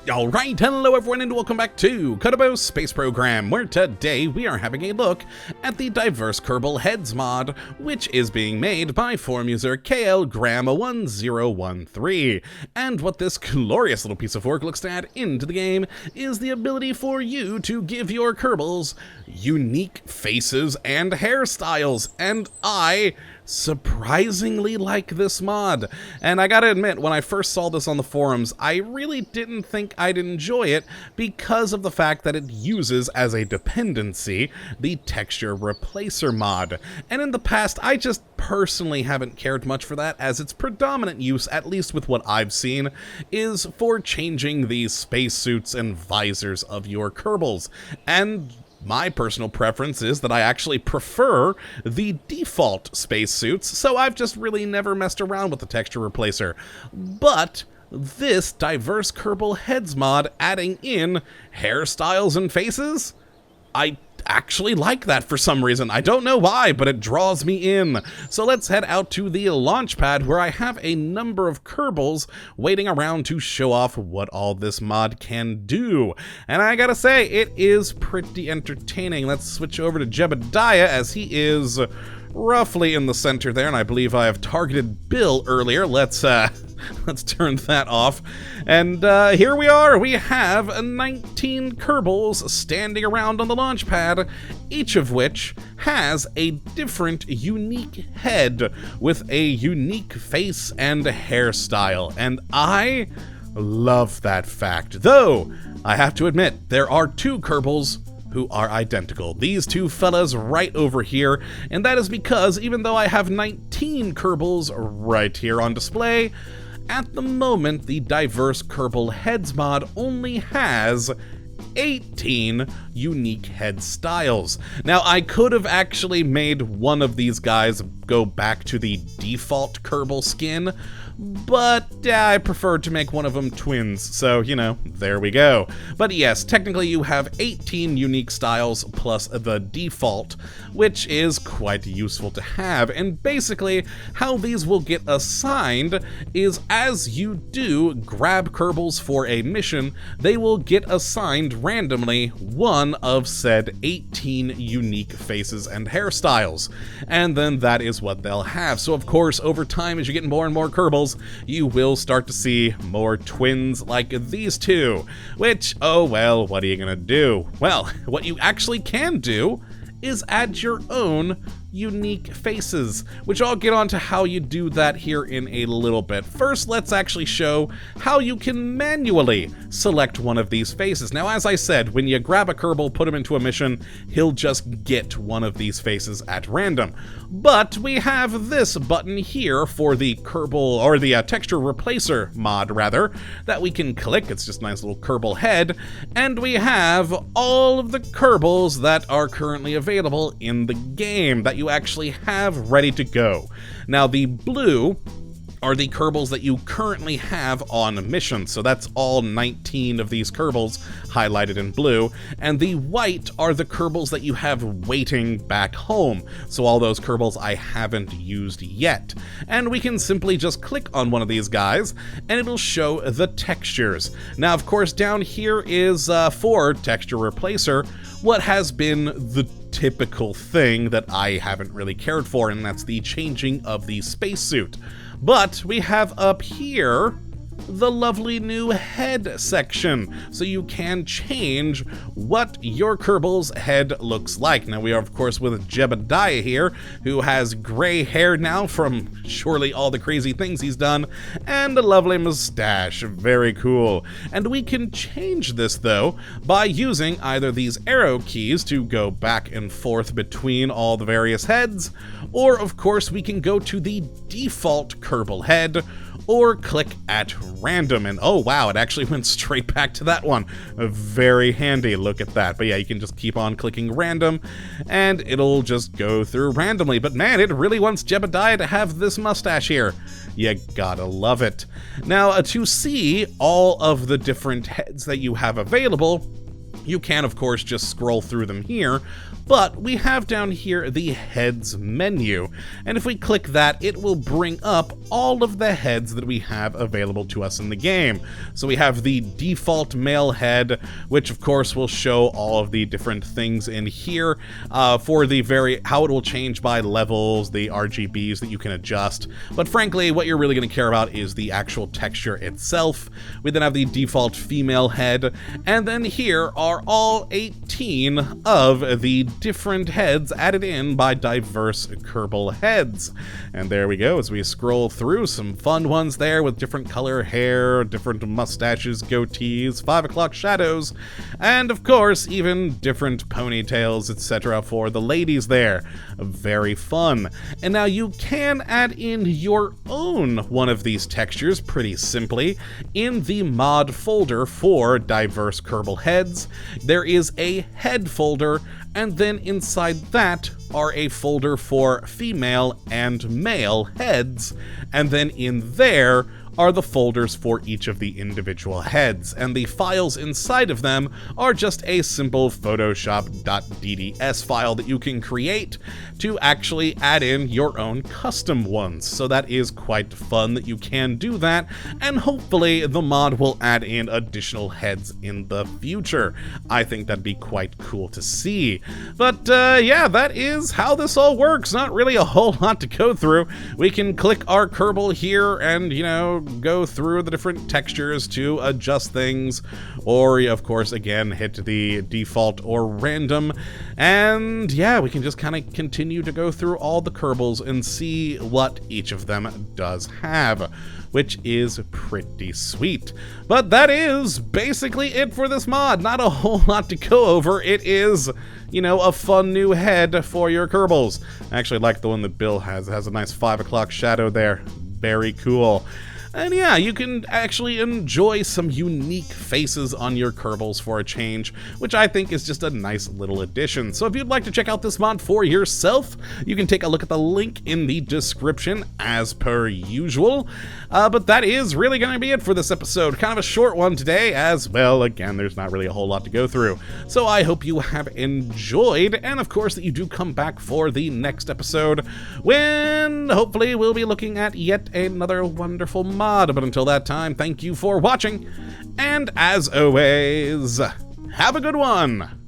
Alright, hello everyone and welcome back to Kottabos Space Program, where today we are having a look at the Diverse Kerbal Heads mod, which is being made by forum user KLGram1013. And what this glorious little piece of work looks to add into the game is the ability for you to give your Kerbals unique faces and hairstyles, and I surprisingly like this mod. And I gotta admit, when I first saw this on the forums, I really didn't think I'd enjoy it because of the fact that it uses as a dependency the texture replacer mod. And in the past, I just personally haven't cared much for that, as its predominant use, at least with what I've seen, is for changing the spacesuits and visors of your Kerbals. And my personal preference is that I actually prefer the default spacesuits, so I've just really never messed around with the texture replacer. But this Diverse Kerbal Heads mod adding in hairstyles and faces, I actually like that for some reason. I don't know why, but it draws me in. So let's head out to the launch pad, where I have a number of Kerbals waiting around to show off what all this mod can do. And I gotta say, it is pretty entertaining. Let's switch over to Jebediah, as he is roughly in the center there, and I believe I have targeted Bill earlier. Let's turn that off. And here we are. We have 19 Kerbals standing around on the launch pad, each of which has a different, unique head with a unique face and hairstyle. And I love that fact. Though, I have to admit, there are two Kerbals who are identical. These two fellas right over here, and that is because even though I have 19 Kerbals right here on display, at the moment the Diverse Kerbal Heads mod only has 18 unique head styles. Now, I could have actually made one of these guys go back to the default Kerbal skin, but I preferred to make one of them twins, so, you know, there we go. But yes, technically you have 18 unique styles plus the default, which is quite useful to have. And basically, how these will get assigned is as you do grab Kerbals for a mission, they will get assigned randomly one of said 18 unique faces and hairstyles. And then that is what they'll have. So of course, over time, as you get more and more Kerbals, you will start to see more twins like these two, which, oh well, what are you gonna do? Well, what you actually can do is add your own unique faces, which I'll get onto how you do that here in a little bit. First, let's actually show how you can manually select one of these faces. Now, as I said, when you grab a Kerbal, put him into a mission, he'll just get one of these faces at random. But we have this button here for the Kerbal, or the texture replacer mod, rather, that we can click. It's just a nice little Kerbal head, and we have all of the Kerbals that are currently available in the game that you actually have ready to go. Now, the blue are the Kerbals that you currently have on mission, so that's all 19 of these Kerbals highlighted in blue, and the white are the Kerbals that you have waiting back home, so all those Kerbals I haven't used yet. And we can simply just click on one of these guys, and it'll show the textures. Now, of course, down here is, for texture replacer, what has been the typical thing that I haven't really cared for, and that's the changing of the spacesuit. But we have up here the lovely new head section, so you can change what your Kerbal's head looks like. Now, we are, of course, with Jebediah here, who has gray hair now from surely all the crazy things he's done, and a lovely mustache. Very cool. And we can change this, though, by using either these arrow keys to go back and forth between all the various heads, or, of course, we can go to the default Kerbal head, or click at random, and oh wow, it actually went straight back to that one. Very handy, look at that. But yeah, you can just keep on clicking random, and it'll just go through randomly. But man, it really wants Jebediah to have this mustache here. You gotta love it. Now, to see all of the different heads that you have available, You can, of course, just scroll through them here, but we have down here the heads menu, and if we click that, it will bring up all of the heads that we have available to us in the game. So we have the default male head, which of course will show all of the different things in here for the how it will change by levels, the RGBs that you can adjust, but frankly, what you're really going to care about is the actual texture itself. We then have the default female head, and then here are all 18 of the different heads added in by Diverse Kerbal Heads. And there we go, as we scroll through, some fun ones there with different color hair, different mustaches, goatees, 5 o'clock shadows, and of course, even different ponytails, etc. for the ladies there. Very fun. And now you can add in your own one of these textures pretty simply in the mod folder for Diverse Kerbal Heads. There is a head folder, and then inside that are a folder for female and male heads, and then in there are the folders for each of the individual heads, and the files inside of them are just a simple photoshop.dds file that you can create to actually add in your own custom ones. So that is quite fun that you can do that, and hopefully the mod will add in additional heads in the future. I think that'd be quite cool to see. But yeah, that is how this all works. Not really a whole lot to go through. We can click our Kerbal here and, you know, go through the different textures to adjust things, or of course again hit the default or random, and yeah, we can just kind of continue to go through all the Kerbals and see what each of them does have, which is pretty sweet. But that is basically it for this mod. Not a whole lot to go over. It is, you know, a fun new head for your Kerbals. I actually like the one that Bill has. It has a nice 5 o'clock shadow there. Very cool. And yeah, you can actually enjoy some unique faces on your Kerbals for a change, which I think is just a nice little addition. So if you'd like to check out this mod for yourself, you can take a look at the link in the description as per usual. But that is really going to be it for this episode. Kind of a short one today, as well, again, there's not really a whole lot to go through. So I hope you have enjoyed, and of course that you do come back for the next episode, when hopefully we'll be looking at yet another wonderful mod. But until that time, thank you for watching, and as always, have a good one!